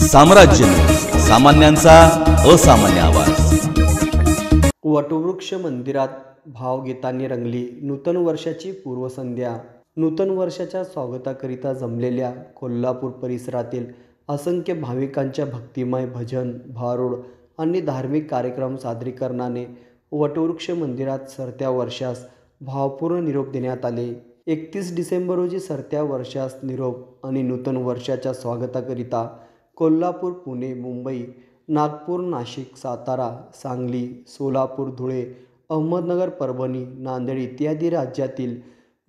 साम्राज्य न्यूज, सामान्यांचा असामान्य आवाज। वटवृक्ष मंदिरात भावगीतांनी रंगली नूतन वर्षाची पूर्वसंध्या। नूतन वर्षाच्या स्वागताकरिता जमलेल्या कोल्हापूर परिसरातील असंख्य भाविकांच्या भक्तिमय भजन, भारुड आणि धार्मिक कार्यक्रम सादरीकरणाने वटवृक्ष मंदिरात सरत्या वर्षास भावपूर्ण निरोप देण्यात आले। 31 डिसेंबर रोजी सरत्या वर्षास निरोप आणि नूतन वर्षाच्या स्वागताकरिता कोल्हापूर, पुणे, मुंबई, नागपूर, नाशिक, सातारा, सांगली, सोलापूर, धुळे, अहमदनगर, परभणी, नांदेड इत्यादी राज्यातील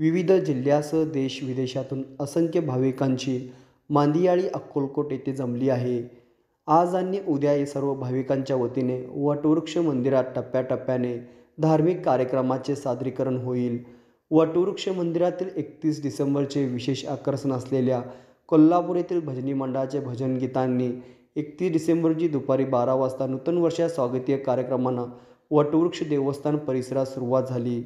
विविध जिल्ह्यासह देश विदेशातून असंख्य भाविकांची मांदियाळी अक्कलकोट येथे जमली आहे। आज आणि उद्या या सर्व भाविकांच्या वतीने वटवृक्ष मंदिरात टप्प्याटप्प्याने धार्मिक कार्यक्रमाचे सादरीकरण होईल। वटवृक्ष मंदिरातील 31 डिसेंबरचे विशेष आकर्षण असलेल्या कोल्हापूर येथील भजनी मंडळाचे भजन गीतांनी 31 डिसेंबर रोजी दुपारी 12 वाजता नूतन वर्षा स्वागतीय कार्यक्रमांना वटवृक्ष देवस्थान परिसरात सुरुवात झाली।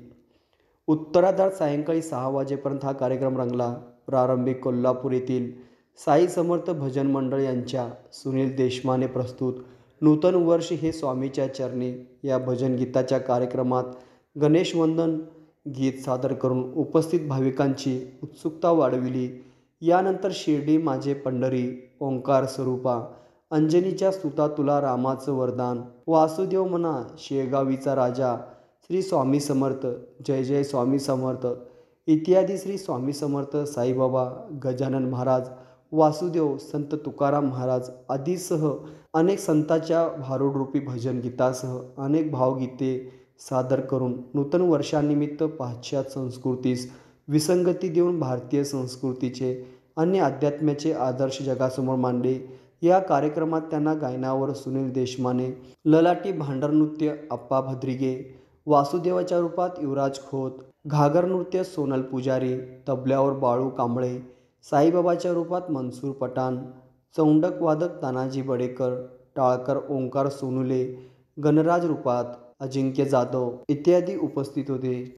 उत्तरार्धात सायंकाळी 6 वाजेपर्यंत हा कार्यक्रम रंगला। प्रारंभी कोल्हापूर येथील साई समर्थ भजन मंडळ यांच्या सुनील देशमाने प्रस्तुत नूतन वर्ष हे स्वामीच्या चरणी या भजन गीताच्या कार्यक्रमात गणेश वंदन गीत सादर करून उपस्थित भाविकांची उत्सुकता वाढविली। यानंतर शिर्डी माझे पंढरी, ओंकार स्वरूपा, अंजनीच्या स्तुता तुला रामाचं वरदान, वासुदेव म्हणा शेगावीचा राजा, श्री स्वामी समर्थ, जय जय स्वामी समर्थ इत्यादी श्री स्वामी समर्थ, साईबाबा, गजानन महाराज, वासुदेव, संत तुकाराम महाराज आदीसह अनेक संतांच्या भारुडरूपी भजन गीतासह अनेक भावगीते सादर करून नूतन वर्षानिमित्त पाश्चात्य संस्कृतीस विसंगती देऊन भारतीय संस्कृतीचे आणि अध्यात्माचे आदर्श जगासमोर मांडले। या कार्यक्रमात त्यांना गायनावर सुनील देशमाने, ललाटी भांडर नृत्य अप्पा भद्रिगे, वासुदेवाच्या रूपात युवराज खोत, घागर नृत्य सोनल पुजारी, तबल्यावर बाळू कांबळे, साईबाबाच्या रूपात मनसूर पठाण, चौंडक वादक तानाजी बडेकर, टाळकर ओंकार सोनुले, गणराज रूपात अजिंक्य जाधव इत्यादी उपस्थित होते।